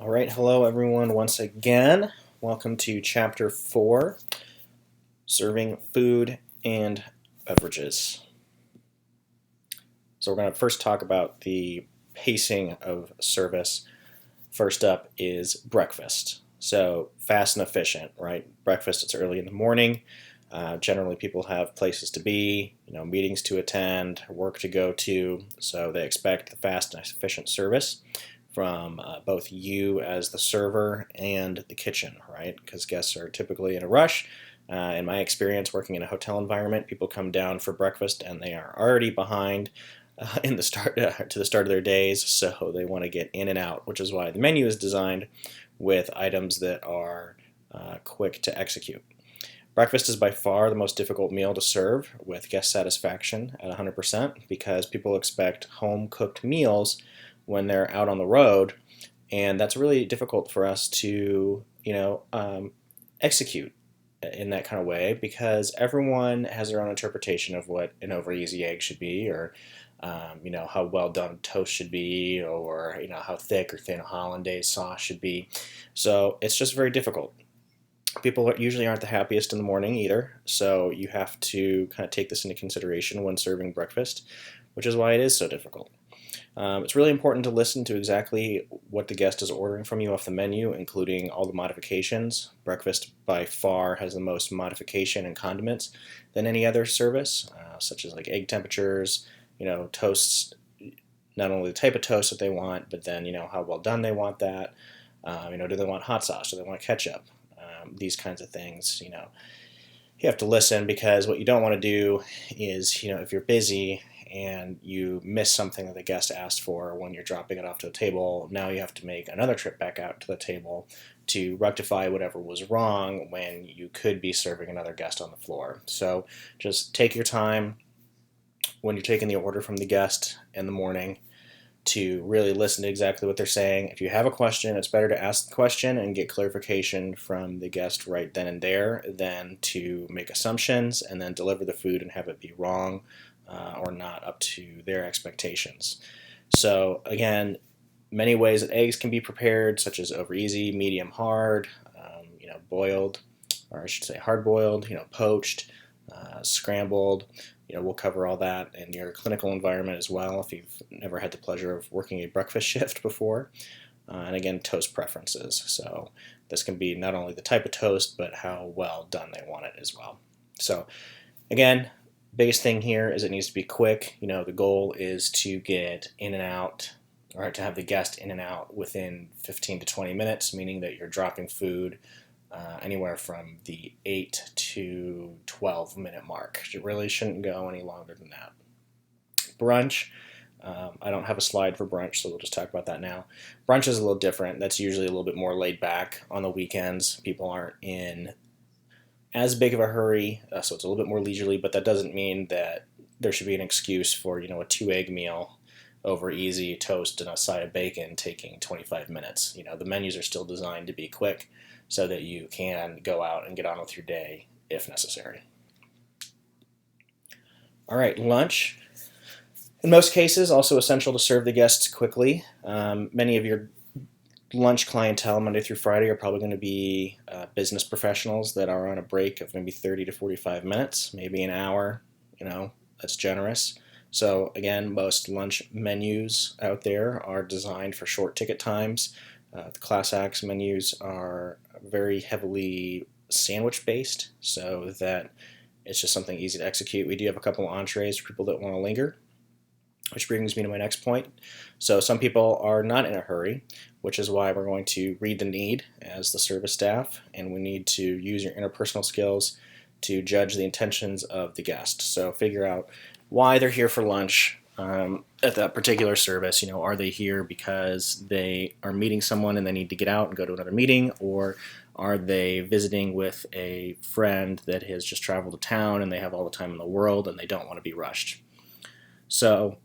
All right, hello everyone once again. Welcome to Chapter 4, Serving Food and Beverages. So we're going to first talk about the pacing of service. First up is breakfast. So fast and efficient, right? Breakfast, it's early in the morning. Generally, people have places to be, meetings to attend, work to go to, so they expect the fast and efficient service from both you as the server and the kitchen, right? Because guests are typically in a rush. In my experience working in a hotel environment, people come down for breakfast and they are already behind in the start to the start of their days, so they want to get in and out, which is why the menu is designed with items that are quick to execute. Breakfast is by far the most difficult meal to serve with guest satisfaction at 100% because people expect home-cooked meals when they're out on the road, and that's really difficult for us to, execute in that kind of way because everyone has their own interpretation of what an over easy egg should be, or how well done toast should be, or how thick or thin a hollandaise sauce should be. So it's just very difficult. People usually aren't the happiest in the morning either, so you have to kind of take this into consideration when serving breakfast, which is why it is so difficult. It's really important to listen to exactly what the guest is ordering from you off the menu, including all the modifications. Breakfast by far has the most modification and condiments than any other service, such as like egg temperatures, toasts, not only the type of toast that they want, but then how well done they want that. Do they want hot sauce? Do they want ketchup? These kinds of things. You have to listen because what you don't want to do is, if you're busy and you miss something that the guest asked for when you're dropping it off to the table, now you have to make another trip back out to the table to rectify whatever was wrong when you could be serving another guest on the floor. So just take your time when you're taking the order from the guest in the morning to really listen to exactly what they're saying. If you have a question, it's better to ask the question and get clarification from the guest right then and there than to make assumptions and then deliver the food and have it be wrong or not up to their expectations. So again, many ways that eggs can be prepared, such as over easy, medium hard, boiled, or I should say hard boiled, poached, scrambled. We'll cover all that in your clinical environment as well if you've never had the pleasure of working a breakfast shift before. And again, toast preferences. So this can be not only the type of toast, but how well done they want it as well. So again, biggest thing here is it needs to be quick. The goal is to get in and out, or to have the guest in and out within 15 to 20 minutes, meaning that you're dropping food anywhere from the 8 to 12 minute mark. It really shouldn't go any longer than that. Brunch, I don't have a slide for brunch, so we'll just talk about that now. Brunch is a little different. That's usually a little bit more laid back on the weekends. People aren't in as big of a hurry, so it's a little bit more leisurely, but that doesn't mean that there should be an excuse for, a 2-egg meal over easy, toast and a side of bacon taking 25 minutes. The menus are still designed to be quick so that you can go out and get on with your day if necessary. All right, lunch. In most cases, also essential to serve the guests quickly. Many of your lunch clientele Monday through Friday are probably going to be business professionals that are on a break of maybe 30 to 45 minutes, maybe an hour. That's generous. So again, most lunch menus out there are designed for short ticket times. The Class X menus are very heavily sandwich based, so that it's just something easy to execute. We do have a couple of entrees for people that want to linger, which brings me to my next point. So some people are not in a hurry, which is why we're going to read the need as the service staff, and we need to use your interpersonal skills to judge the intentions of the guest. So figure out why they're here for lunch at that particular service. Are they here because they are meeting someone and they need to get out and go to another meeting, or are they visiting with a friend that has just traveled to town and they have all the time in the world and they don't want to be rushed? So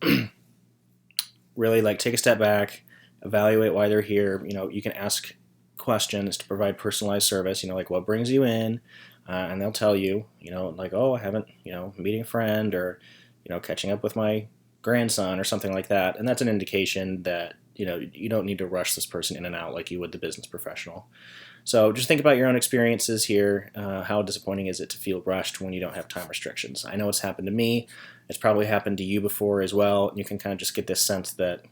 really take a step back, evaluate why they're here. You can ask questions to provide personalized service, like what brings you in, and they'll tell you, I haven't, meeting a friend, or, catching up with my grandson or something like that. And that's an indication that you don't need to rush this person in and out like you would the business professional. So just think about your own experiences here. How disappointing is it to feel rushed when you don't have time restrictions? I know it's happened to me. It's probably happened to you before as well. You can kind of just get this sense that,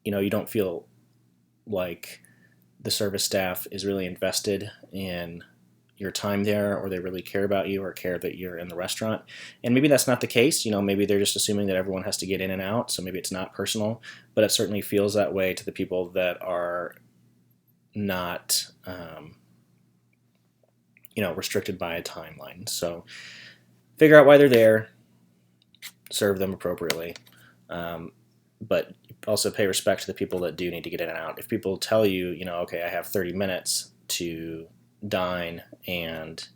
you don't feel like the service staff is really invested in your time there, or they really care about you or care that you're in the restaurant. And maybe that's not the case. Maybe they're just assuming that everyone has to get in and out, so maybe it's not personal, but it certainly feels that way to the people that are not restricted by a timeline. So figure out why they're there, serve them appropriately, but also pay respect to the people that do need to get in and out. If people tell you, okay, I have 30 minutes to dine and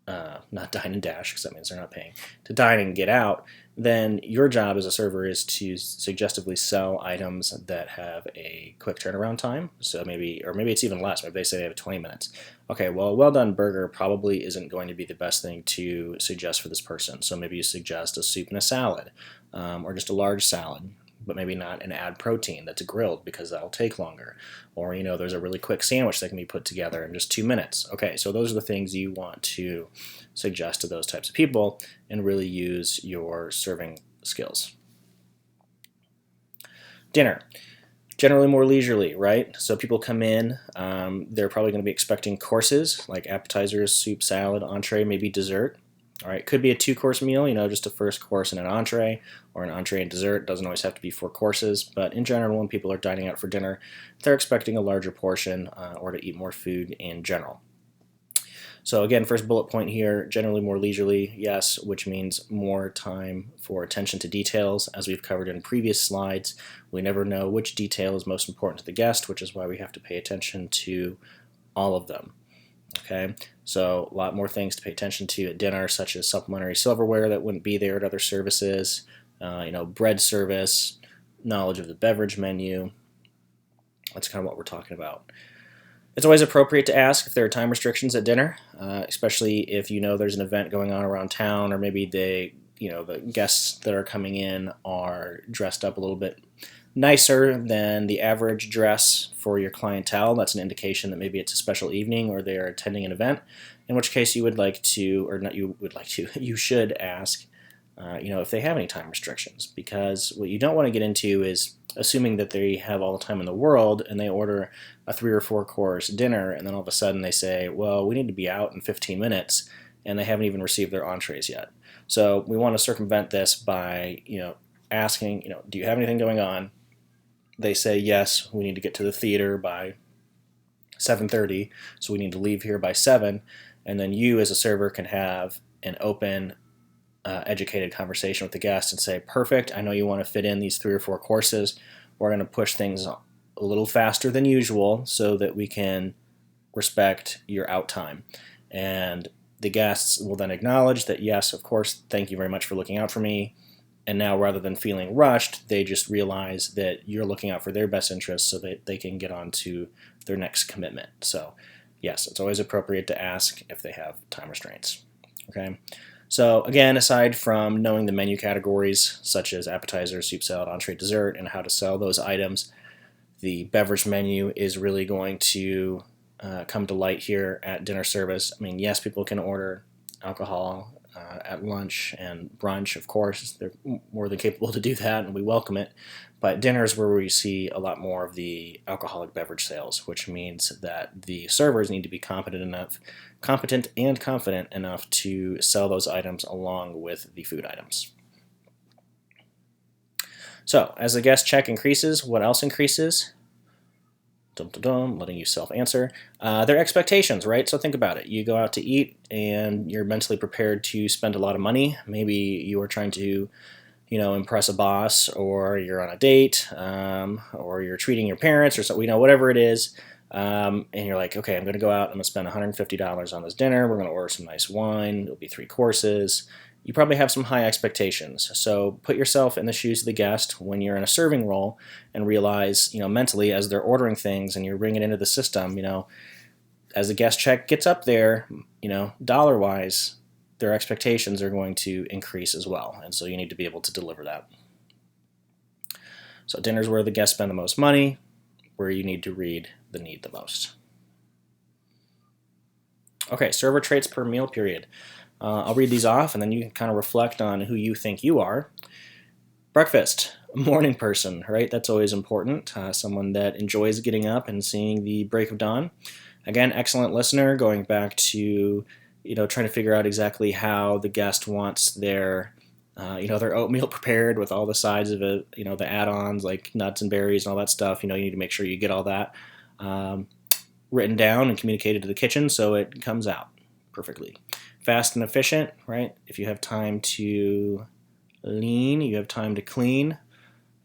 not dine and dash, because that means they're not paying, to dine and get out, then your job as a server is to suggestively sell items that have a quick turnaround time. So maybe it's even less. Maybe they say they have 20 minutes. Okay, well, a well-done burger probably isn't going to be the best thing to suggest for this person. So maybe you suggest a soup and a salad, or just a large salad, but maybe not an add protein that's grilled, because that'll take longer. Or, there's a really quick sandwich that can be put together in just 2 minutes. Okay, so those are the things you want to suggest to those types of people and really use your serving skills. Dinner. Generally more leisurely, right? So people come in, they're probably going to be expecting courses like appetizers, soup, salad, entree, maybe dessert. All right, could be a 2-course meal, just a first course and an entree, or an entree and dessert. It doesn't always have to be 4 courses, but in general, when people are dining out for dinner, they're expecting a larger portion or to eat more food in general. So again, first bullet point here, generally more leisurely, yes, which means more time for attention to details. As we've covered in previous slides, we never know which detail is most important to the guest, which is why we have to pay attention to all of them. Okay, so a lot more things to pay attention to at dinner, such as supplementary silverware that wouldn't be there at other services, bread service, knowledge of the beverage menu. That's kind of what we're talking about. It's always appropriate to ask if there are time restrictions at dinner, especially if there's an event going on around town, or maybe the guests that are coming in are dressed up a little bit nicer than the average dress for your clientele. That's an indication that maybe it's a special evening or they're attending an event, in which case you should ask if they have any time restrictions, because what you don't want to get into is assuming that they have all the time in the world and they order a 3 or 4 course dinner, and then all of a sudden they say, well, we need to be out in 15 minutes, and they haven't even received their entrees yet. So we want to circumvent this by asking, do you have anything going on? They say, yes, we need to get to the theater by 7:30, so we need to leave here by 7, and then you as a server can have an open, educated conversation with the guest and say, perfect, I know you want to fit in these 3 or 4 courses. We're going to push things a little faster than usual so that we can respect your out time. And the guests will then acknowledge that, yes, of course, thank you very much for looking out for me. And now, rather than feeling rushed, they just realize that you're looking out for their best interests so that they can get on to their next commitment. So, yes, it's always appropriate to ask if they have time restraints. Okay. So, again, aside from knowing the menu categories, such as appetizer, soup, salad, entree, dessert, and how to sell those items, the beverage menu is really going to come to light here at dinner service. I mean, yes, people can order alcohol at lunch and brunch, of course. They're more than capable to do that, and we welcome it. But dinner is where we see a lot more of the alcoholic beverage sales, which means that the servers need to be competent and confident enough to sell those items along with the food items. So, as the guest check increases, what else increases? Letting you self-answer. Their expectations, right? So think about it. You go out to eat and you're mentally prepared to spend a lot of money. Maybe you are trying to, impress a boss, or you're on a date, or you're treating your parents, or so, whatever it is. And you're like, okay, I'm going to go out. I'm going to spend $150 on this dinner. We're going to order some nice wine. It'll be 3 courses. You probably have some high expectations. So put yourself in the shoes of the guest when you're in a serving role and realize, mentally, as they're ordering things and you're bringing it into the system, as the guest check gets up there, dollar-wise, their expectations are going to increase as well. And so you need to be able to deliver that. So dinner's where the guests spend the most money, where you need to read the need the most. Okay, server traits per meal period. I'll read these off and then you can kind of reflect on who you think you are. Breakfast, a morning person, right? That's always important. Someone that enjoys getting up and seeing the break of dawn. Again, excellent listener, going back to trying to figure out exactly how the guest wants their their oatmeal prepared with all the sides of it, the add-ons like nuts and berries and all that stuff. You need to make sure you get all that written down and communicated to the kitchen so it comes out perfectly. Fast and efficient, right? If you have time to lean, you have time to clean.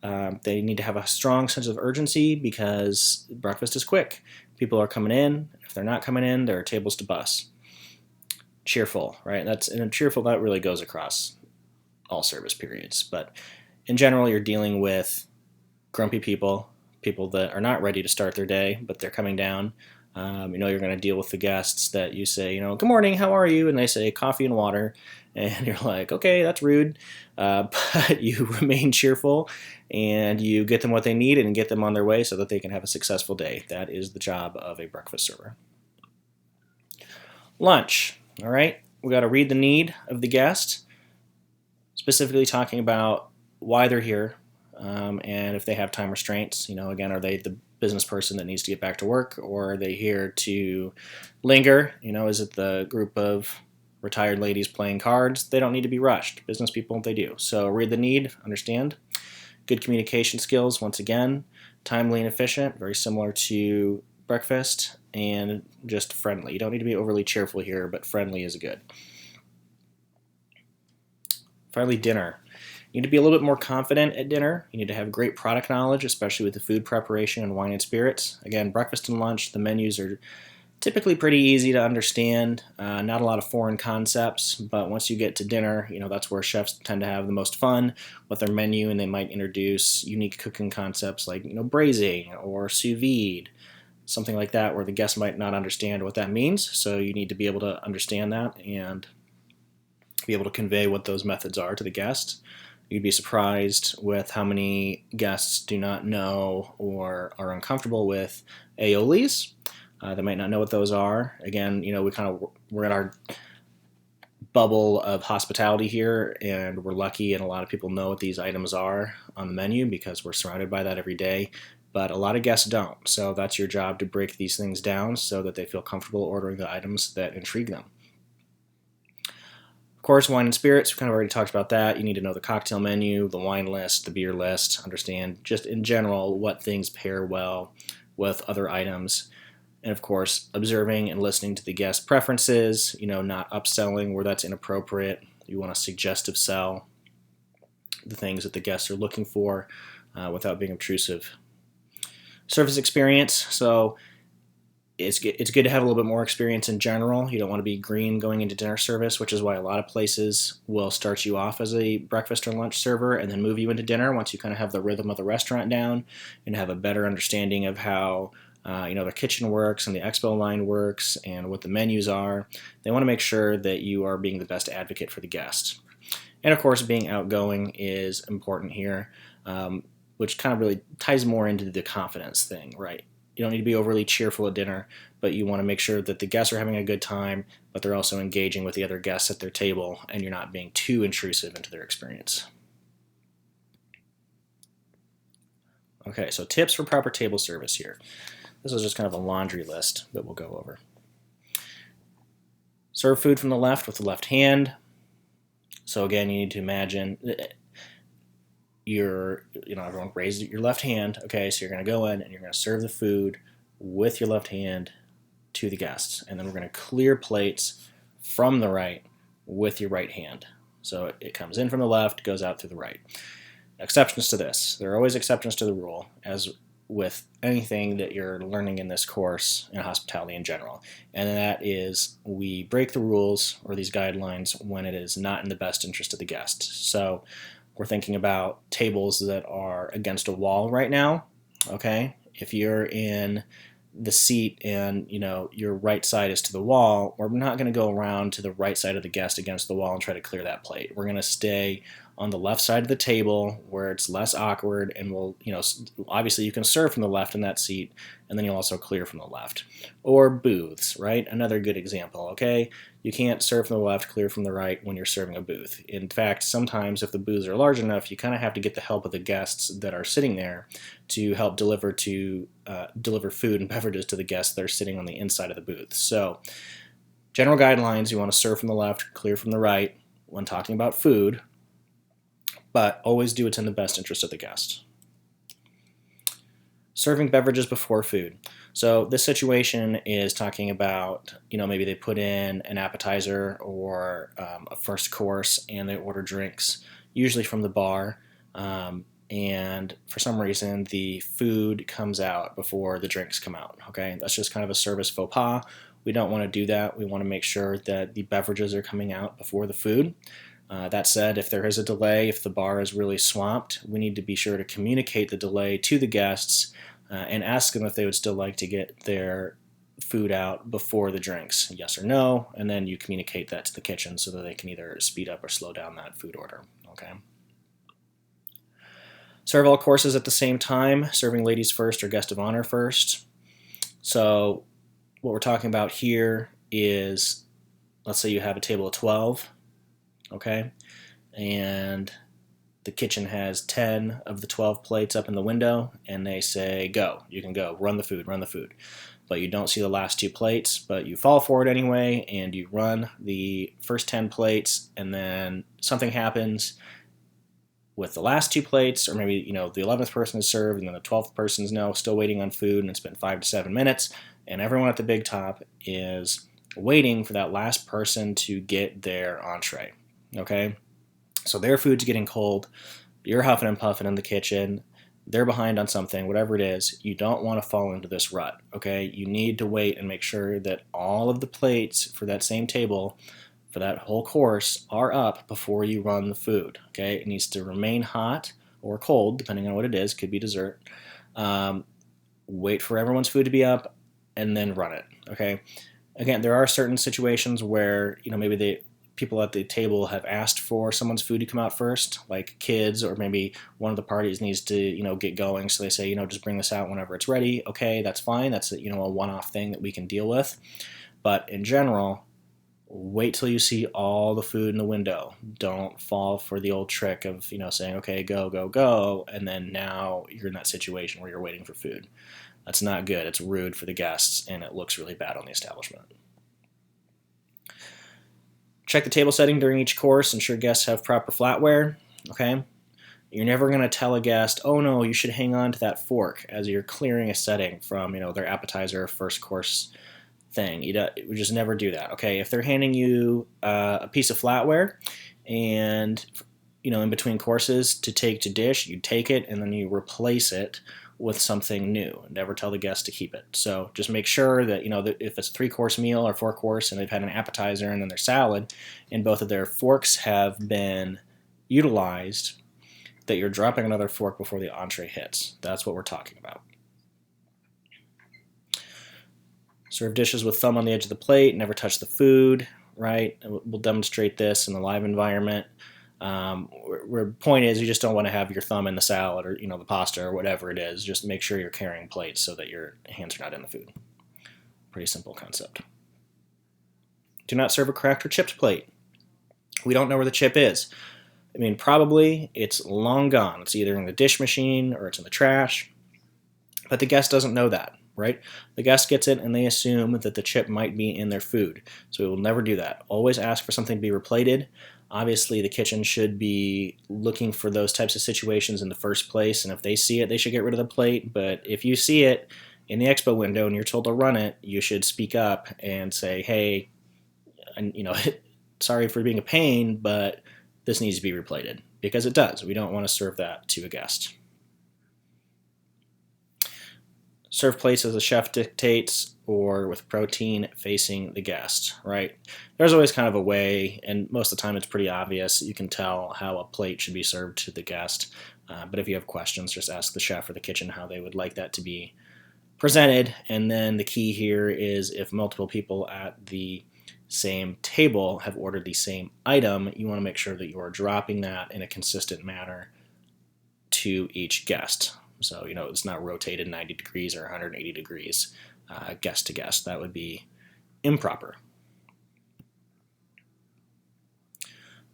They need to have a strong sense of urgency because breakfast is quick. People are coming in. If they're not coming in, there are tables to bus. Cheerful, right? Cheerful, that really goes across all service periods. But in general, you're dealing with grumpy people that are not ready to start their day, but they're coming down. You're going to deal with the guests that you say, good morning, how are you? And they say coffee and water. And you're like, okay, that's rude. But you remain cheerful and you get them what they need and get them on their way so that they can have a successful day. That is the job of a breakfast server. Lunch, all right? We got to read the need of the guest, specifically talking about why they're here and if they have time restraints. Again, are they the business person that needs to get back to work, or are they here to linger? Is it the group of retired ladies playing cards? They don't need to be rushed. Business people, they do. So read the need, understand. Good communication skills, once again. Timely and efficient, very similar to breakfast, and just friendly. You don't need to be overly cheerful here, but friendly is good. Finally, dinner. You need to be a little bit more confident at dinner. You need to have great product knowledge, especially with the food preparation and wine and spirits. Again, breakfast and lunch, the menus are typically pretty easy to understand. Not a lot of foreign concepts, but once you get to dinner, that's where chefs tend to have the most fun with their menu, and they might introduce unique cooking concepts like braising or sous vide, something like that, where the guest might not understand what that means. So you need to be able to understand that and be able to convey what those methods are to the guest. You'd be surprised with how many guests do not know or are uncomfortable with aiolis. They might not know what those are. Again, we're in our bubble of hospitality here, and we're lucky, and a lot of people know what these items are on the menu because we're surrounded by that every day. But a lot of guests don't. So that's your job, to break these things down so that they feel comfortable ordering the items that intrigue them. Of course, wine and spirits, we kind of already talked about that. You need to know the cocktail menu, the wine list, the beer list, understand just in general what things pair well with other items. And of course, observing and listening to the guest preferences, not upselling where that's inappropriate. You want to suggestive sell the things that the guests are looking for without being obtrusive. Service experience, so it's good to have a little bit more experience in general. You don't want to be green going into dinner service, which is why a lot of places will start you off as a breakfast or lunch server and then move you into dinner once you kind of have the rhythm of the restaurant down and have a better understanding of how the kitchen works and the expo line works and what the menus are. They want to make sure that you are being the best advocate for the guest. And of course, being outgoing is important here, which kind of really ties more into the confidence thing, right? You don't need to be overly cheerful at dinner, but you want to make sure that the guests are having a good time, but they're also engaging with the other guests at their table, and you're not being too intrusive into their experience. Okay, so tips for proper table service here. This is just kind of a laundry list that we'll go over. Serve food from the left with the left hand. So again, you need to imagine everyone raises your left hand. Okay, so you're going to go in and you're going to serve the food with your left hand to the guests. And then we're going to clear plates from the right with your right hand. So it comes in from the left, goes out through the right. Exceptions to this. There are always exceptions to the rule, as with anything that you're learning in this course in hospitality in general. And that is, we break the rules or these guidelines when it is not in the best interest of the guest. So we're thinking about tables that are against a wall right now. Okay, if you're in the seat and your right side is to the wall, we're not going to go around to the right side of the guest against the wall and try to clear that plate. We're going to stay on the left side of the table where it's less awkward, and will, obviously you can serve from the left in that seat, and then you'll also clear from the left. Or booths, right? Another good example, okay? You can't serve from the left, clear from the right when you're serving a booth. In fact, sometimes if the booths are large enough, you kind of have to get the help of the guests that are sitting there to help deliver food and beverages to the guests that are sitting on the inside of the booth. So, general guidelines, you want to serve from the left, clear from the right when talking about food, but always do what's in the best interest of the guest. Serving beverages before food. So this situation is talking about, maybe they put in an appetizer or a first course, and they order drinks, usually from the bar, and for some reason the food comes out before the drinks come out. Okay, that's just kind of a service faux pas. We don't want to do that. We want to make sure that the beverages are coming out before the food. That said, if there is a delay, if the bar is really swamped, we need to be sure to communicate the delay to the guests and ask them if they would still like to get their food out before the drinks, yes or no, and then you communicate that to the kitchen so that they can either speed up or slow down that food order. Okay. Serve all courses at the same time, serving ladies first or guest of honor first. So what we're talking about here is, let's say you have a table of 12, okay, and the kitchen has 10 of the 12 plates up in the window, and they say, go, you can go, run the food, but you don't see the last 2 plates, but you fall for it anyway, and you run the first 10 plates, and then something happens with the last 2 plates, or maybe, the 11th person is served, and then the 12th person is now still waiting on food, and it's been 5 to 7 minutes, and everyone at the big top is waiting for that last person to get their entree, okay? So their food's getting cold, you're huffing and puffing in the kitchen, they're behind on something, whatever it is, you don't want to fall into this rut, okay? You need to wait and make sure that all of the plates for that same table, for that whole course, are up before you run the food, okay? It needs to remain hot or cold, depending on what it is, could be dessert. Wait for everyone's food to be up, and then run it, okay? Again, there are certain situations where, maybe people at the table have asked for someone's food to come out first, like kids, or maybe one of the parties needs to, get going, so they say, just bring this out whenever it's ready. Okay, that's fine. That's a one-off thing that we can deal with. But in general, wait till you see all the food in the window. Don't fall for the old trick of, saying, okay, go, go, go, and then now you're in that situation where you're waiting for food. That's not good. It's rude for the guests, and it looks really bad on the establishment. Check the table setting during each course. Ensure guests have proper flatware. Okay, you're never going to tell a guest, oh no, you should hang on to that fork as you're clearing a setting from their appetizer or first course thing. We just never do that. Okay, if they're handing you a piece of flatware and in between courses to take to dish, you take it and then you replace it with something new. Never tell the guest to keep it. So just make sure that, that if it's a 3-course meal or 4-course and they've had an appetizer and then their salad, and both of their forks have been utilized, that you're dropping another fork before the entree hits. That's what we're talking about. Serve dishes with thumb on the edge of the plate. Never touch the food, right? We'll demonstrate this in the live environment. Where point is, you just don't want to have your thumb in the salad or the pasta or whatever it is. Just make sure you're carrying plates so that your hands are not in the food. Pretty simple concept. Do not serve a cracked or chipped plate. We don't know where the chip is. Probably it's long gone. It's either in the dish machine or it's in the trash, but the guest doesn't know that, right? The guest gets it and they assume that the chip might be in their food. So we will never do that. Always ask for something to be replated. Obviously, the kitchen should be looking for those types of situations in the first place, and if they see it, they should get rid of the plate. But if you see it in the expo window and you're told to run it, you should speak up and say, hey, and sorry for being a pain, but this needs to be replated, because it does. We don't want to serve that to a guest. Serve plates as the chef dictates or with protein facing the guest, right? There's always kind of a way, and most of the time it's pretty obvious. You can tell how a plate should be served to the guest. But if you have questions, just ask the chef or the kitchen how they would like that to be presented. And then the key here is if multiple people at the same table have ordered the same item, you want to make sure that you are dropping that in a consistent manner to each guest. So, it's not rotated 90 degrees or 180 degrees guest to guest. That would be improper.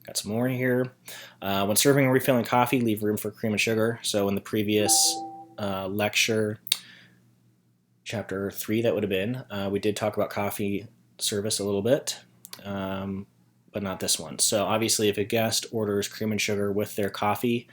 Got some more here. When serving and refilling coffee, leave room for cream and sugar. So in the previous lecture, chapter 3 that would have been, we did talk about coffee service a little bit, but not this one. So obviously if a guest orders cream and sugar with their coffee,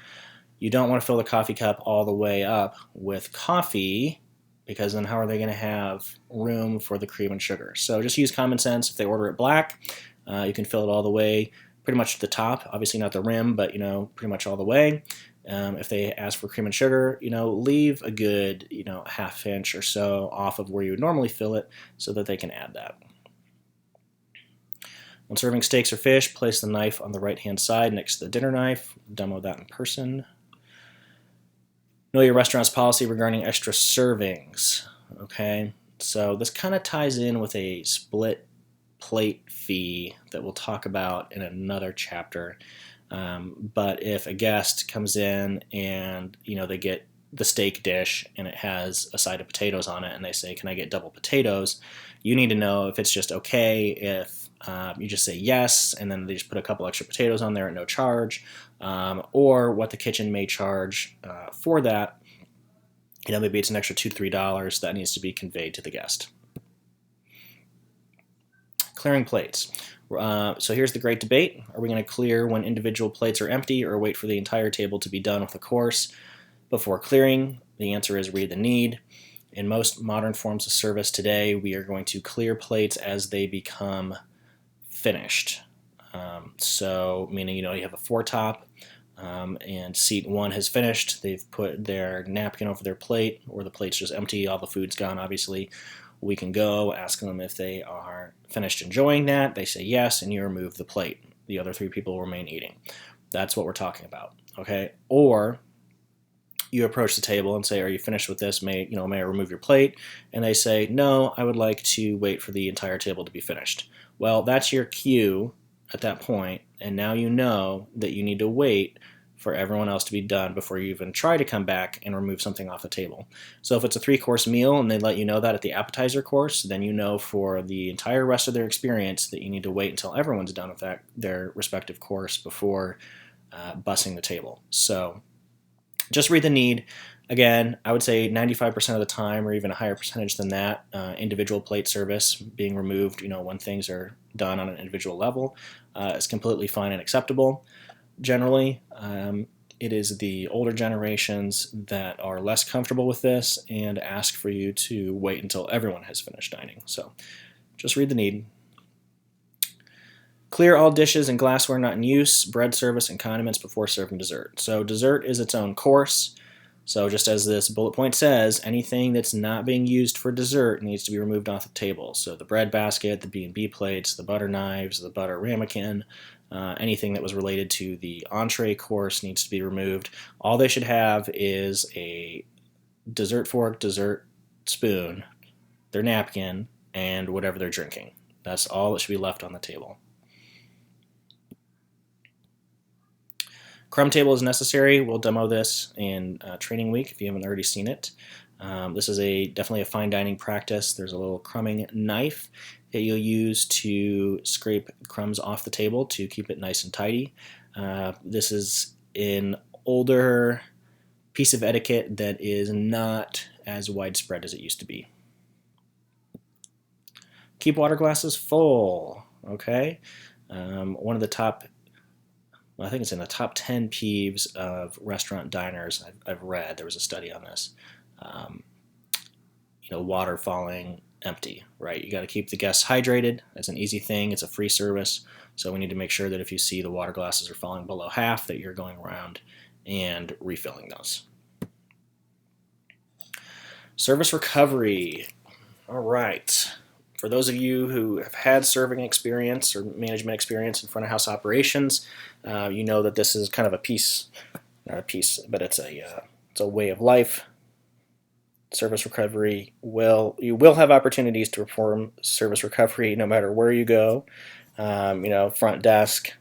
you don't want to fill the coffee cup all the way up with coffee, because then how are they going to have room for the cream and sugar? So just use common sense. If they order it black, you can fill it all the way, pretty much to the top, obviously not the rim, but pretty much all the way. If they ask for cream and sugar, leave a good, ½ inch or so off of where you would normally fill it so that they can add that. When serving steaks or fish, place the knife on the right-hand side next to the dinner knife. Demo that in person. Know your restaurant's policy regarding extra servings. Okay, so this kind of ties in with a split plate fee that we'll talk about in another chapter. But if a guest comes in and they get the steak dish and it has a side of potatoes on it and they say, "Can I get double potatoes?" You need to know if it's just okay if you just say yes and then they just put a couple extra potatoes on there at no charge, or what the kitchen may charge for that. Maybe it's an extra $2 to $3 that needs to be conveyed to the guest. Clearing plates. So here's the great debate. Are we going to clear when individual plates are empty or wait for the entire table to be done with a course before clearing? The answer is read the need. In most modern forms of service today, we are going to clear plates as they become finished. So meaning, you have a four-top and seat 1 has finished. They've put their napkin over their plate, or the plate's just empty, all the food's gone, obviously. We can go ask them if they are finished enjoying that. They say yes, and you remove the plate. The other 3 people remain eating. That's what we're talking about, okay? Or you approach the table and say, "Are you finished with this? May I remove your plate?" And they say, "No, I would like to wait for the entire table to be finished." Well, that's your cue at that point, and now you know that you need to wait for everyone else to be done before you even try to come back and remove something off the table. So if it's a 3-course meal and they let you know that at the appetizer course, then you know for the entire rest of their experience that you need to wait until everyone's done with their respective course before bussing the table. So just read the need. Again, I would say 95% of the time, or even a higher percentage than that, individual plate service being removed, when things are done on an individual level, is completely fine and acceptable. Generally, it is the older generations that are less comfortable with this and ask for you to wait until everyone has finished dining. So just read the need. Clear all dishes and glassware not in use, bread service, and condiments before serving dessert. So dessert is its own course. So just as this bullet point says, anything that's not being used for dessert needs to be removed off the table. So the bread basket, the B&B plates, the butter knives, the butter ramekin, anything that was related to the entree course needs to be removed. All they should have is a dessert fork, dessert spoon, their napkin, and whatever they're drinking. That's all that should be left on the table. Crumb table is necessary. We'll demo this in training week if you haven't already seen it. This is definitely a fine dining practice. There's a little crumbing knife that you'll use to scrape crumbs off the table to keep it nice and tidy. This is an older piece of etiquette that is not as widespread as it used to be. Keep water glasses full, okay? One of the top, I think it's in the top 10 peeves of restaurant diners I've read. There was a study on this. Water falling empty, right? You got to keep the guests hydrated. It's an easy thing. It's a free service. So we need to make sure that if you see the water glasses are falling below half, that you're going around and refilling those. Service recovery. All right. For those of you who have had serving experience or management experience in front of house operations, you know that this is kind of a piece, not a piece, but it's a way of life. service recovery you will have opportunities to perform service recovery no matter where you go. Front desk,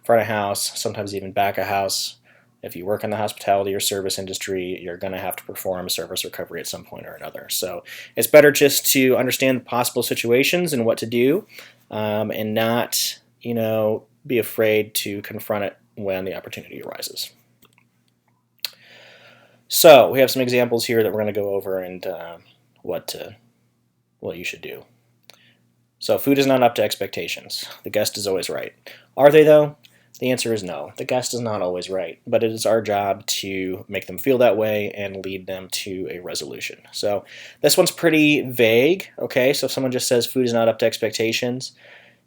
front of house, sometimes even back of house. If you work in the hospitality or service industry, you're going to have to perform service recovery at some point or another. So it's better just to understand the possible situations and what to do, and not, be afraid to confront it when the opportunity arises. So we have some examples here that we're going to go over and what you should do. So food is not up to expectations. The guest is always right. Are they, though? The answer is no. The guest is not always right, but it is our job to make them feel that way and lead them to a resolution. So this one's pretty vague, okay? So if someone just says food is not up to expectations,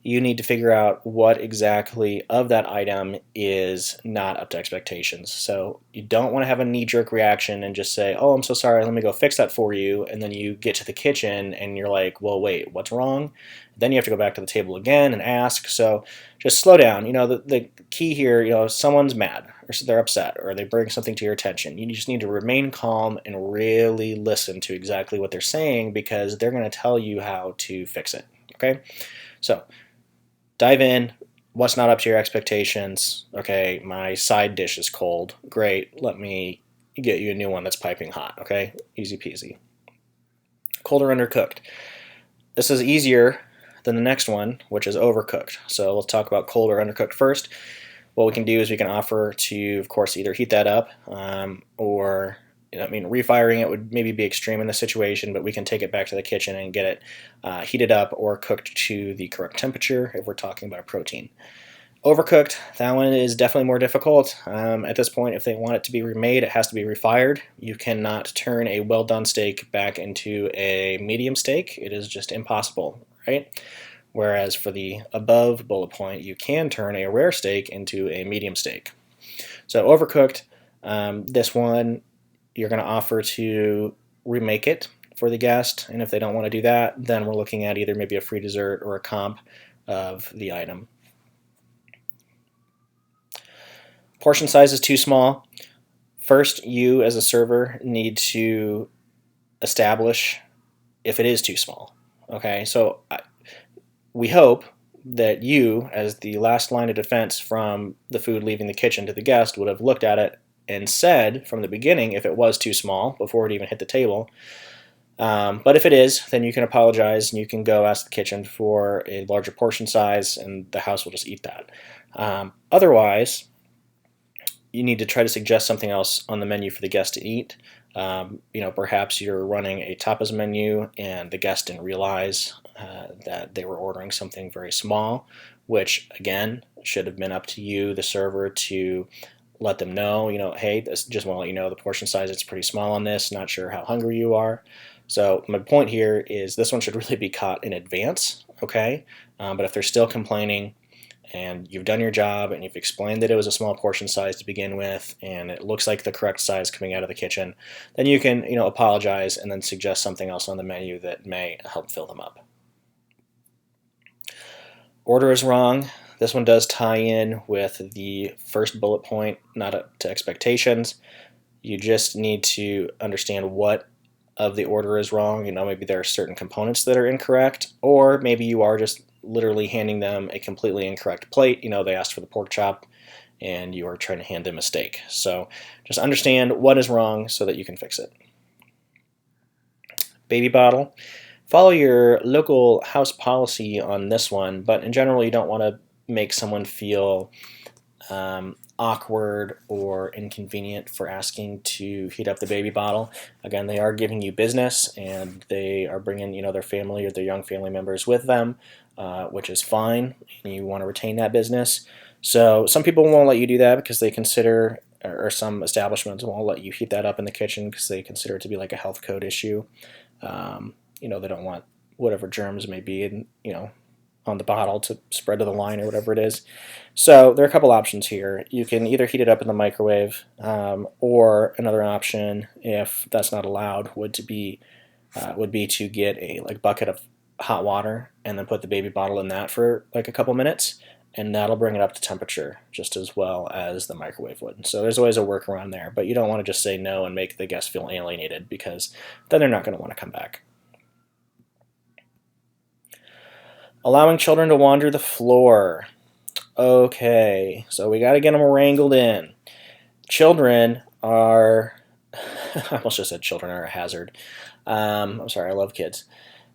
you need to figure out what exactly of that item is not up to expectations. So you don't want to have a knee-jerk reaction and just say, oh, I'm so sorry, let me go fix that for you, and then you get to the kitchen and you're like, well, wait, what's wrong? Then you have to go back to the table again and ask. So just slow down. The key here, someone's mad or they're upset or they bring something to your attention. You just need to remain calm and really listen to exactly what they're saying, because they're going to tell you how to fix it, okay? So dive in. What's not up to your expectations? Okay, my side dish is cold. Great, let me get you a new one that's piping hot, okay? Easy peasy. Cold or undercooked. This is easier than the next one, which is overcooked. So let's talk about cold or undercooked first. What we can do is we can offer to, of course, either heat that up or refiring it would maybe be extreme in this situation, but we can take it back to the kitchen and get it heated up or cooked to the correct temperature if we're talking about a protein. Overcooked, that one is definitely more difficult. At this point, if they want it to be remade, it has to be refired. You cannot turn a well-done steak back into a medium steak. It is just impossible, right? Whereas for the above bullet point, you can turn a rare steak into a medium steak. So overcooked, this one, you're going to offer to remake it for the guest, and if they don't want to do that, then we're looking at either maybe a free dessert or a comp of the item. Portion size is too small. First, you as a server need to establish if it is too small. Okay, so we hope that you, as the last line of defense from the food leaving the kitchen to the guest, would have looked at it and said from the beginning if it was too small before it even hit the table. But if it is, then you can apologize and you can go ask the kitchen for a larger portion size, and the house will just eat that. Otherwise, you need to try to suggest something else on the menu for the guest to eat. Perhaps you're running a tapas menu and the guest didn't realize that they were ordering something very small, which again should have been up to you, the server, to let them know, hey, just want to let you know the portion size, it's pretty small on this, not sure how hungry you are. So my point here is this one should really be caught in advance, okay? But if they're still complaining and you've done your job and you've explained that it was a small portion size to begin with and it looks like the correct size coming out of the kitchen, then you can apologize and then suggest something else on the menu that may help fill them up. Order is wrong. This one does tie in with the first bullet point, not up to expectations. You just need to understand what of the order is wrong. Maybe there are certain components that are incorrect, or maybe you are just literally handing them a completely incorrect plate. They asked for the pork chop and you are trying to hand them a steak. So just understand what is wrong so that you can fix it. Baby bottle. Follow your local house policy on this one, but in general, you don't want to make someone feel awkward or inconvenient for asking to heat up the baby bottle. Again, they are giving you business and they are bringing their family or their young family members with them, which is fine, and you want to retain that business. So some people won't let you do that because they consider, or some establishments won't let you heat that up in the kitchen because they consider it to be like a health code issue. They don't want whatever germs may be in, on the bottle to spread to the line or whatever it is. So there are a couple options here. You can either heat it up in the microwave, or another option, if that's not allowed, would be to get a bucket of hot water and then put the baby bottle in that for a couple minutes, and that'll bring it up to temperature just as well as the microwave would. So there's always a workaround there, but you don't want to just say no and make the guest feel alienated, because then they're not going to want to come back. Allowing children to wander the floor. Okay, so we got to get them wrangled in. Children are, I almost just said children are a hazard. I'm sorry, I love kids.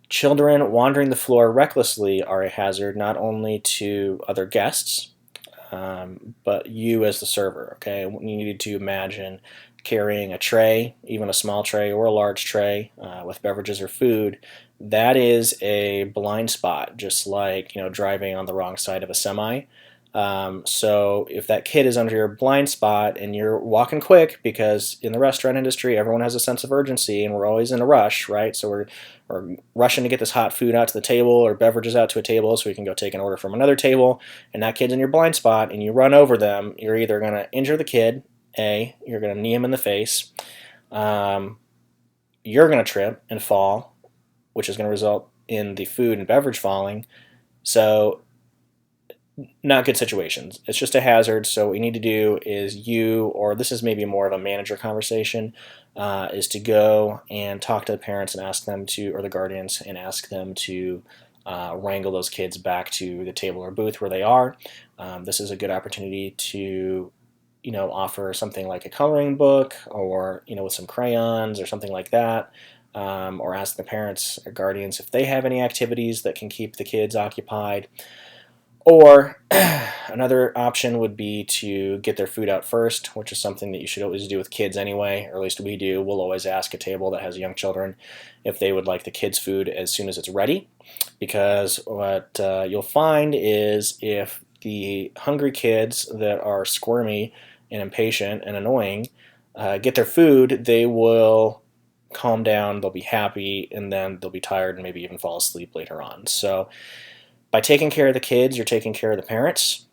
Children wandering the floor recklessly are a hazard, not only to other guests, but you as the server. Okay, you need to imagine carrying a tray, even a small tray or a large tray with beverages or food. That is a blind spot, just like driving on the wrong side of a semi. So if that kid is under your blind spot and you're walking quick, because in the restaurant industry everyone has a sense of urgency and we're always in a rush, right? So we're rushing to get this hot food out to the table or beverages out to a table so we can go take an order from another table, and that kid's in your blind spot and you run over them, you're either going to injure the kid, you're going to knee him in the face, you're going to trip and fall, which is going to result in the food and beverage falling. So not good situations. It's just a hazard. So what you need to do is or this is maybe more of a manager conversation, is to go and talk to the parents and ask them to, or the guardians, and ask them to wrangle those kids back to the table or booth where they are. This is a good opportunity to offer something like a coloring book, or with some crayons or something like that, or ask the parents or guardians if they have any activities that can keep the kids occupied. Or another option would be to get their food out first, which is something that you should always do with kids anyway, or at least we do. We'll always ask a table that has young children if they would like the kids' food as soon as it's ready, because what you'll find is if the hungry kids that are squirmy and impatient and annoying get their food, they will calm down, they'll be happy, and then they'll be tired and maybe even fall asleep later on. So by taking care of the kids, you're taking care of the parents.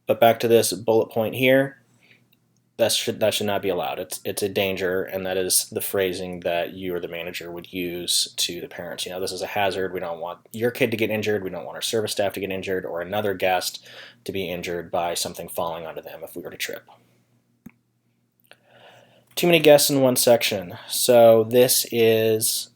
But back to this bullet point here, that should not be allowed. It's a danger, and that is the phrasing that you or the manager would use to the parents. This is a hazard. We don't want your kid to get injured. We don't want our service staff to get injured, or another guest to be injured by something falling onto them if we were to trip. Too many guests in one section. So this is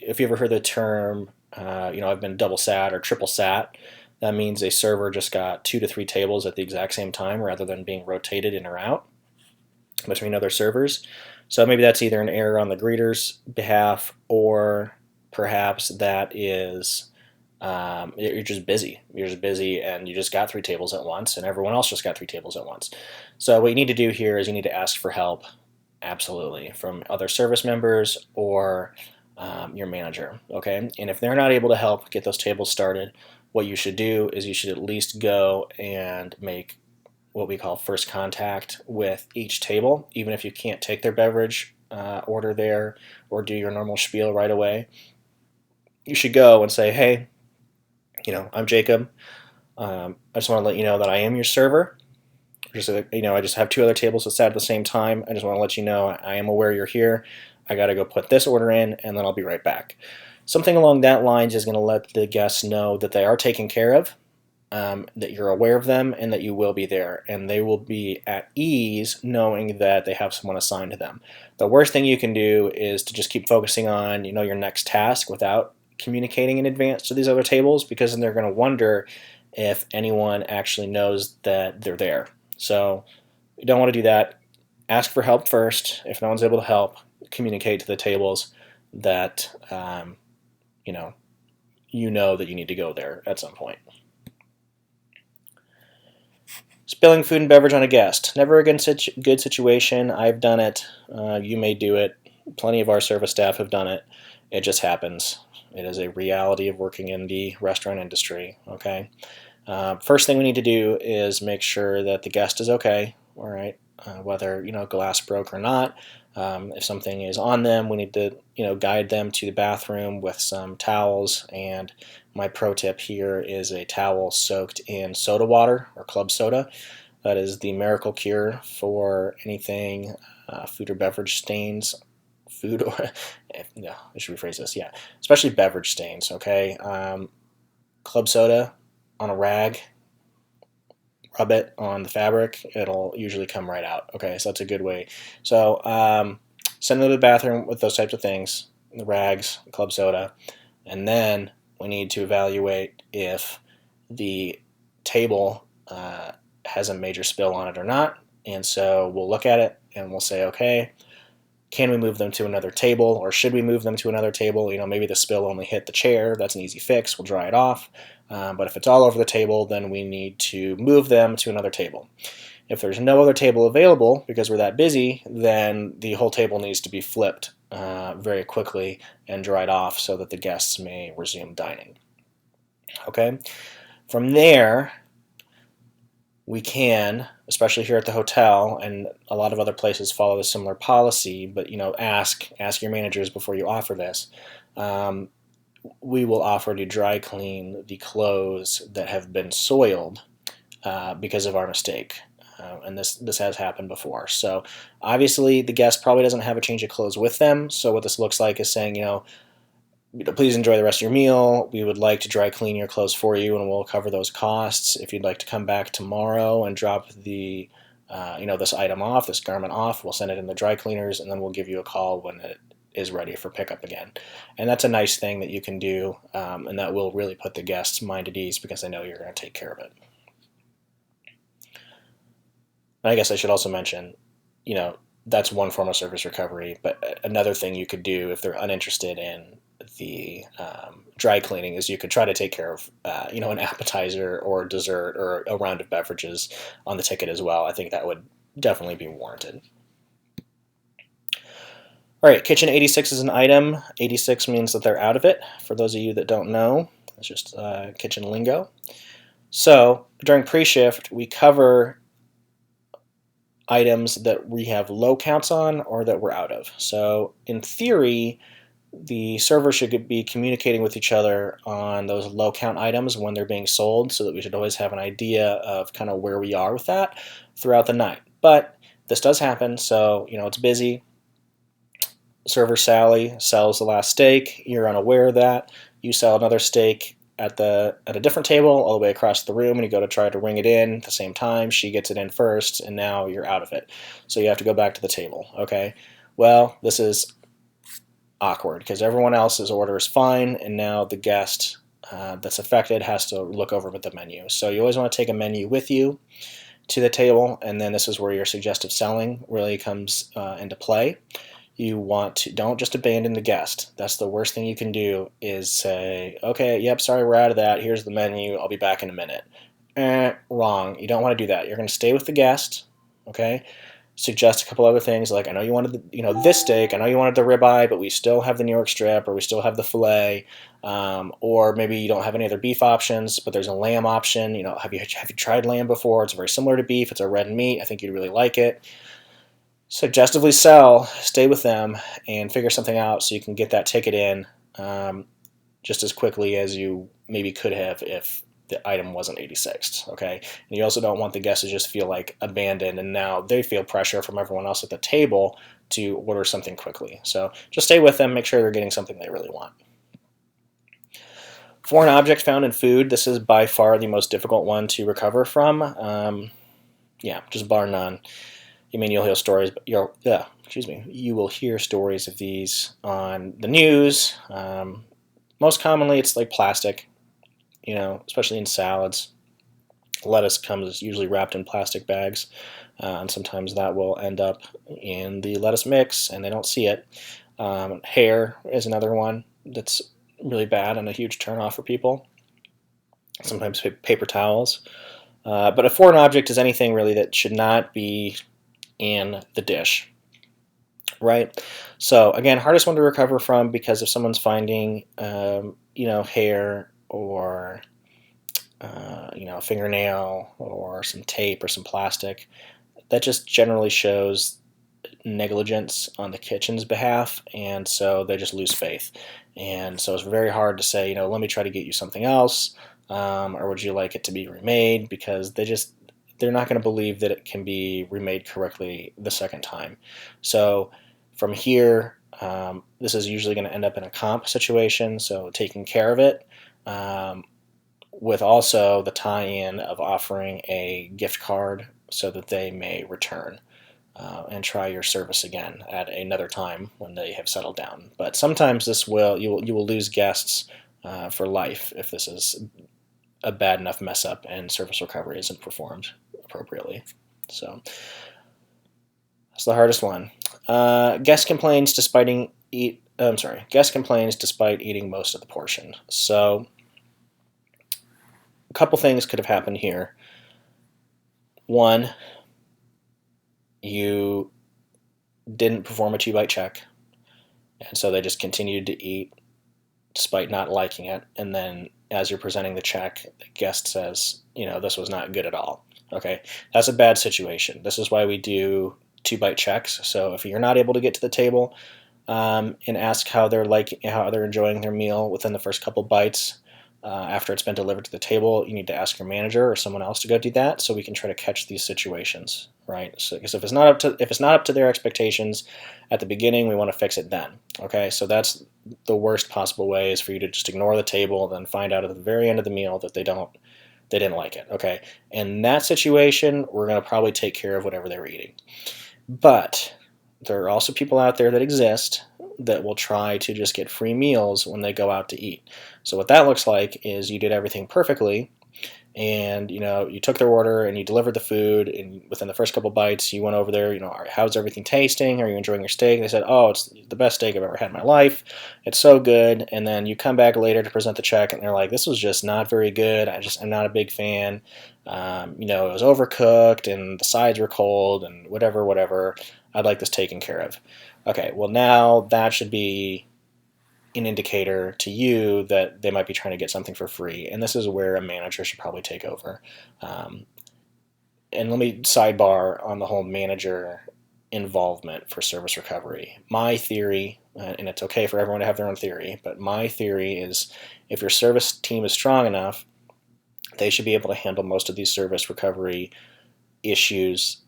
if you ever heard the term, I've been double sat or triple sat, that means a server just got 2 to 3 tables at the exact same time rather than being rotated in or out between other servers. So maybe that's either an error on the greeter's behalf, or perhaps that is you're just busy. You're just busy and you just got 3 tables at once and everyone else just got 3 tables at once. So what you need to do here is you need to ask for help, absolutely, from other service members or your manager, okay? And if they're not able to help get those tables started, what you should do is you should at least go and make what we call first contact with each table, even if you can't take their beverage order there or do your normal spiel right away. You should go and say, hey, I'm Jacob. I just want to let you know that I am your server. I just have 2 other tables that sat at the same time. I just want to let you know I am aware you're here. I got to go put this order in, and then I'll be right back. Something along that lines is going to let the guests know that they are taken care of, that you're aware of them, and that you will be there. And they will be at ease knowing that they have someone assigned to them. The worst thing you can do is to just keep focusing on your next task without communicating in advance to these other tables, because then they're going to wonder if anyone actually knows that they're there. So you don't want to do that. Ask for help first. If no one's able to help, communicate to the tables that you know that you need to go there at some point. Spilling food and beverage on a guest. Never a good situation. I've done it. You may do it. Plenty of our service staff have done it. It just happens. It is a reality of working in the restaurant industry. Okay. First thing we need to do is make sure that the guest is okay. All right. Whether glass broke or not. If something is on them, we need to guide them to the bathroom with some towels. And my pro tip here is a towel soaked in soda water or club soda. That is the miracle cure for anything food or beverage stains. Food or no, I should rephrase this. Yeah, especially beverage stains. Okay. club soda on a rag, rub it on the fabric, it'll usually come right out. Okay, so that's a good way. So send them to the bathroom with those types of things, the rags, club soda, and then we need to evaluate if the table has a major spill on it or not. And so we'll look at it and we'll say, okay, can we move them to another table, or should we move them to another table? Maybe the spill only hit the chair. That's an easy fix. We'll dry it off. But if it's all over the table, then we need to move them to another table. If there's no other table available because we're that busy, then the whole table needs to be flipped very quickly and dried off so that the guests may resume dining. Okay? From there, we can, especially here at the hotel, and a lot of other places follow a similar policy, but ask your managers before you offer this. We will offer to dry clean the clothes that have been soiled because of our mistake. And this has happened before. So obviously the guest probably doesn't have a change of clothes with them. So what this looks like is saying, please enjoy the rest of your meal. We would like to dry clean your clothes for you, and we'll cover those costs. If you'd like to come back tomorrow and drop the, this item off, this garment off, we'll send it in the dry cleaners, and then we'll give you a call when it is ready for pickup again. And that's a nice thing that you can do, and that will really put the guest's mind at ease because they know you're going to take care of it. And I guess I should also mention, that's one form of service recovery, but another thing you could do if they're uninterested in the dry cleaning is you could try to take care of an appetizer or dessert or a round of beverages on the ticket as well. I think that would definitely be warranted. All right, kitchen 86 is an item. 86 means that they're out of it. For those of you that don't know, it's just kitchen lingo. So during pre-shift, we cover items that we have low counts on or that we're out of. So in theory, the server should be communicating with each other on those low count items when they're being sold, so that we should always have an idea of kind of where we are with that throughout the night. But this does happen, so it's busy. Server Sally sells the last steak. You're unaware of that. You sell another steak at a different table all the way across the room, and you go to try to ring it in at the same time. She gets it in first, and now you're out of it. So you have to go back to the table. Okay. Well, this is awkward because everyone else's order is fine, and now the guest that's affected has to look over at the menu. So you always want to take a menu with you to the table, and then this is where your suggestive selling really comes into play. You want to, don't just abandon the guest. That's the worst thing you can do, is say, okay, yep, sorry, we're out of that. Here's the menu. I'll be back in a minute. Wrong. You don't want to do that. You're going to stay with the guest, okay? Suggest a couple other things, like, I know you wanted this steak. I know you wanted the ribeye, but we still have the New York strip, or we still have the filet, or maybe you don't have any other beef options, but there's a lamb option. Have you tried lamb before? It's very similar to beef. It's a red meat. I think you'd really like it. Suggestively sell, stay with them, and figure something out so you can get that ticket in just as quickly as you maybe could have if the item wasn't 86th, okay? And you also don't want the guests to just feel like abandoned, and now they feel pressure from everyone else at the table to order something quickly. So just stay with them, make sure they're getting something they really want. Foreign object found in food. This is by far the most difficult one to recover from. Just bar none. You'll hear stories. You will hear stories of these on the news. Most commonly, it's like plastic. Especially in salads. Lettuce comes usually wrapped in plastic bags, and sometimes that will end up in the lettuce mix, and they don't see it. Hair is another one that's really bad and a huge turnoff for people. Sometimes paper towels. But a foreign object is anything really that should not be in the dish, right? So again, hardest one to recover from, because if someone's finding hair or a fingernail or some tape or some plastic, that just generally shows negligence on the kitchen's behalf, and so they just lose faith. And so it's very hard to say, let me try to get you something else, or would you like it to be remade, because they're not going to believe that it can be remade correctly the second time. So from here, this is usually going to end up in a comp situation, so taking care of it. with also the tie-in of offering a gift card so that they may return and try your service again at another time when they have settled down. But sometimes you will lose guests for life if this is a bad enough mess up and service recovery isn't performed appropriately. So that's the hardest one. Guest complains despite eating most of the portion. So a couple things could have happened here. One, you didn't perform a 2-bite check, and so they just continued to eat despite not liking it. And then as you're presenting the check, the guest says, this was not good at all. Okay, that's a bad situation. This is why we do 2-bite checks. So if you're not able to get to the table and ask how they're enjoying their meal within the first couple bites, after it's been delivered to the table, you need to ask your manager or someone else to go do that, so we can try to catch these situations, right? So, because if it's not up to their expectations at the beginning, we want to fix it then. Okay, so that's the worst possible way, is for you to just ignore the table, then find out at the very end of the meal that they didn't like it. Okay, in that situation, we're going to probably take care of whatever they were eating. But there are also people out there that exist that will try to just get free meals when they go out to eat. So what that looks like is you did everything perfectly, and you took their order and you delivered the food, and within the first couple bites you went over there, how's everything tasting? Are you enjoying your steak? They said, oh, it's the best steak I've ever had in my life. It's so good. And then you come back later to present the check and they're like, this was just not very good. I'm not a big fan. It was overcooked and the sides were cold and whatever. I'd like this taken care of. Okay, well, now that should be an indicator to you that they might be trying to get something for free, and this is where a manager should probably take over. And let me sidebar on the whole manager involvement for service recovery. My theory, and it's okay for everyone to have their own theory, but my theory is if your service team is strong enough, they should be able to handle most of these service recovery issues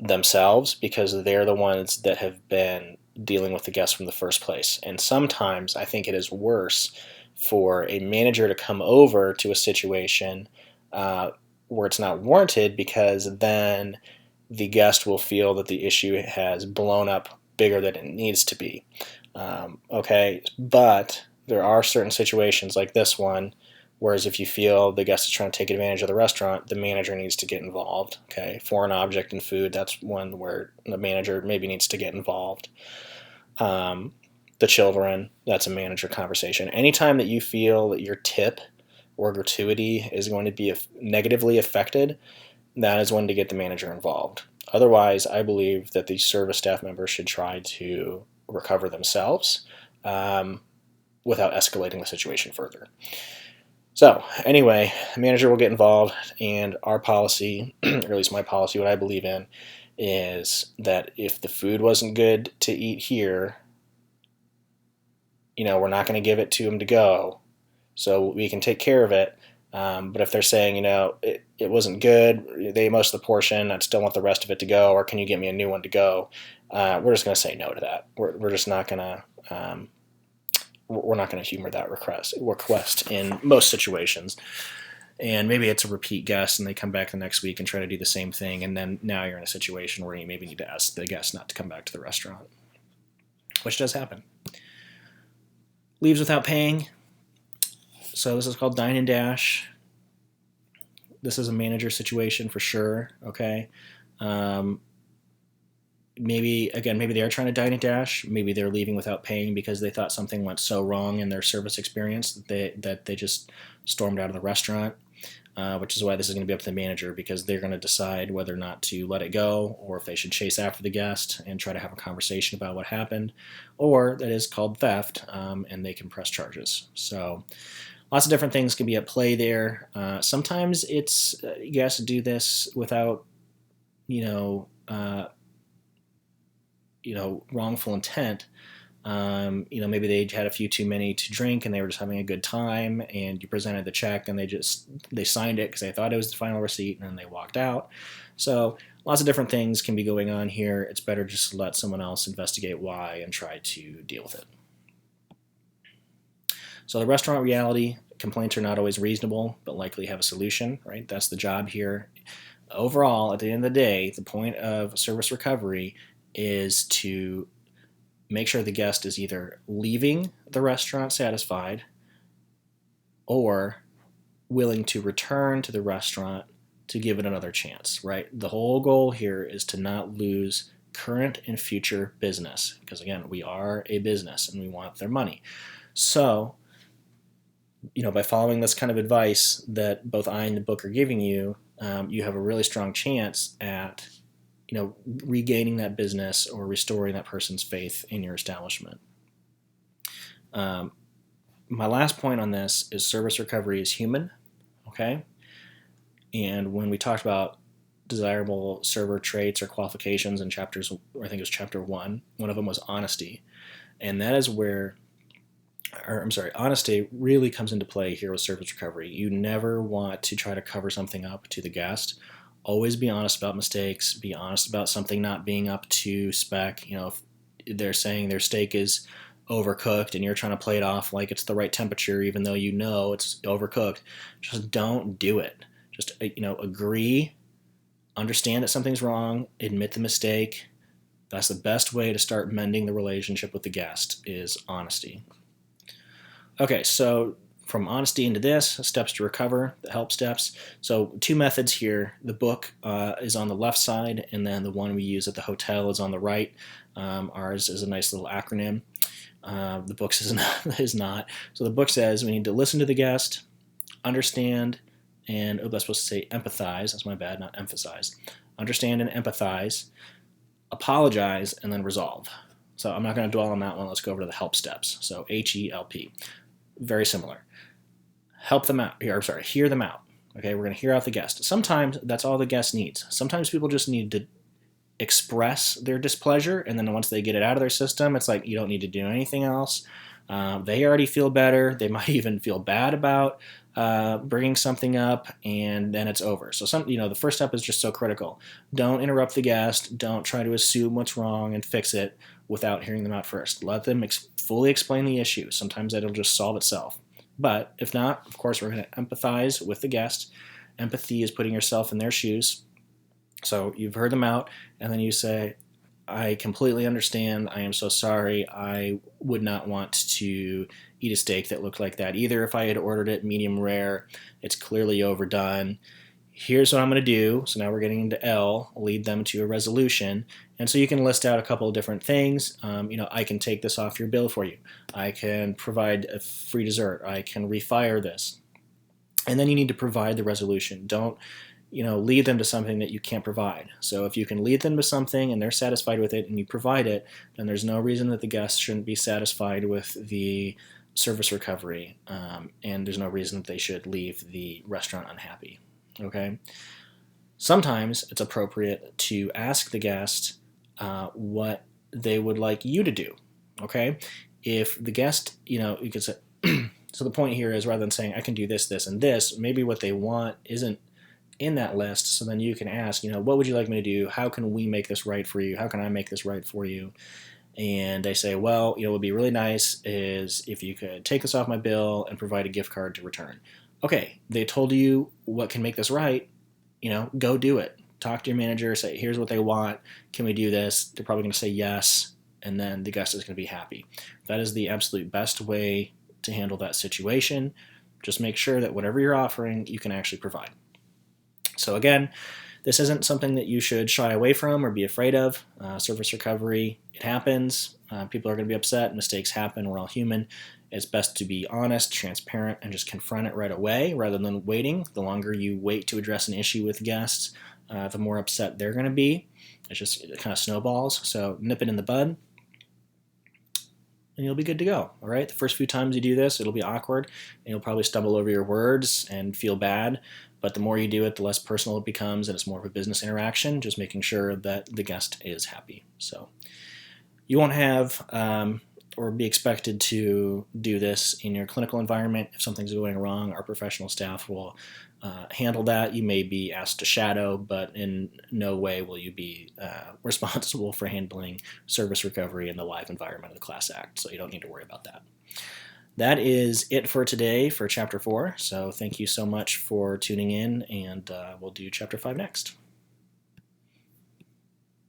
themselves, because they're the ones that have been dealing with the guests from the first place. And sometimes I think it is worse for a manager to come over to a situation where it's not warranted, because then the guest will feel that the issue has blown up bigger than it needs to be. Okay, but there are certain situations like this one, whereas if you feel the guest is trying to take advantage of the restaurant, the manager needs to get involved. Okay, foreign object in food, that's one where the manager maybe needs to get involved. The children, that's a manager conversation. Anytime that you feel that your tip or gratuity is going to be negatively affected, that is when to get the manager involved. Otherwise, I believe that the service staff members should try to recover themselves without escalating the situation further. So anyway, the manager will get involved, and our policy, or at least my policy, what I believe in, is that if the food wasn't good to eat here, we're not going to give it to them to go, so we can take care of it. But if they're saying, it wasn't good, they ate most of the portion, I'd still want the rest of it to go, or can you get me a new one to go? We're just going to say no to that. We're just not going to. We're not going to humor that request in most situations. And maybe it's a repeat guest and they come back the next week and try to do the same thing, and then now you're in a situation where you maybe need to ask the guest not to come back to the restaurant, which does happen. Leaves without paying. So this is called Dine and Dash. This is a manager situation for sure, okay? Maybe they are trying to dine and dash. Maybe they're leaving without paying because they thought something went so wrong in their service experience that they just stormed out of the restaurant, which is why this is going to be up to the manager, because they're going to decide whether or not to let it go, or if they should chase after the guest and try to have a conversation about what happened, or that is called theft, and they can press charges. So lots of different things can be at play there. Sometimes it's guests do this without, wrongful intent. Maybe they had a few too many to drink and they were just having a good time, and you presented the check and they signed it because they thought it was the final receipt, and then they walked out. So lots of different things can be going on here. It's better just to let someone else investigate why and try to deal with it. So the restaurant reality complaints are not always reasonable, but likely have a solution, right? That's the job here. Overall, at the end of the day, the point of service recovery is to make sure the guest is either leaving the restaurant satisfied or willing to return to the restaurant to give it another chance, right? The whole goal here is to not lose current and future business, because again, we are a business and we want their money. So, by following this kind of advice that both I and the book are giving you, you have a really strong chance at, regaining that business or restoring that person's faith in your establishment. My last point on this is service recovery is human, okay? And when we talked about desirable server traits or qualifications in chapters, I think it was chapter 1, one of them was honesty. And that is where, honesty really comes into play here with service recovery. You never want to try to cover something up to the guest. Always be honest about mistakes. Be honest about something not being up to spec. If they're saying their steak is overcooked and you're trying to play it off like it's the right temperature, even though you know it's overcooked, just don't do it. Just, agree, understand that something's wrong, admit the mistake. That's the best way to start mending the relationship with the guest, is honesty. Okay, so from honesty into this, steps to recover, the help steps. So 2 methods here. The book is on the left side, and then the one we use at the hotel is on the right. Ours is a nice little acronym. The book's is not. So the book says we need to listen to the guest, understand, and that's supposed to say empathize. That's my bad, not emphasize. Understand and empathize, apologize, and then resolve. So I'm not going to dwell on that one. Let's go over to the help steps. So HELP. Very similar. Help them out. Hear them out. Okay, we're going to hear out the guest. Sometimes that's all the guest needs. Sometimes people just need to express their displeasure, and then once they get it out of their system, it's like you don't need to do anything else. They already feel better. They might even feel bad about bringing something up, and then it's over. So the first step is just so critical. Don't interrupt the guest. Don't try to assume what's wrong and fix it without hearing them out first. Let them fully explain the issue. Sometimes that'll just solve itself. But if not, of course, we're going to empathize with the guest. Empathy is putting yourself in their shoes. So you've heard them out, and then you say, I completely understand. I am so sorry. I would not want to eat a steak that looked like that. Either if I had ordered it medium rare, it's clearly overdone. Here's what I'm going to do. So now we're getting into L, lead them to a resolution. And so you can list out a couple of different things. I can take this off your bill for you. I can provide a free dessert. I can refire this. And then you need to provide the resolution. Don't lead them to something that you can't provide. So if you can lead them to something and they're satisfied with it and you provide it, then there's no reason that the guests shouldn't be satisfied with the service recovery, and there's no reason that they should leave the restaurant unhappy. Okay? Sometimes it's appropriate to ask the guest what they would like you to do. Okay? If the guest, you could say, so the point here is rather than saying, I can do this, this, and this, maybe what they want isn't in that list, so then you can ask, what would you like me to do? How can we make this right for you? How can I make this right for you? And they say, well, what would be really nice is if you could take this off my bill and provide a gift card to return. Okay, they told you what can make this right, go do it. Talk to your manager, say, here's what they want. Can we do this? They're probably going to say yes, and then the guest is going to be happy. That is the absolute best way to handle that situation. Just make sure that whatever you're offering, you can actually provide. So again, this isn't something that you should shy away from or be afraid of. Service recovery, it happens. People are going to be upset. Mistakes happen. We're all human. It's best to be honest, transparent, and just confront it right away rather than waiting. The longer you wait to address an issue with guests, the more upset they're going to be. It kind of snowballs. So nip it in the bud, and you'll be good to go. All right. The first few times you do this, it'll be awkward, and you'll probably stumble over your words and feel bad. But the more you do it, the less personal it becomes, and it's more of a business interaction, just making sure that the guest is happy. So you won't have or be expected to do this in your clinical environment. If something's going wrong, our professional staff will handle that. You may be asked to shadow, but in no way will you be responsible for handling service recovery in the live environment of the Class Act, so you don't need to worry about that. that is it for today for Chapter 4. So thank you so much for tuning in, and we'll do Chapter 5 next.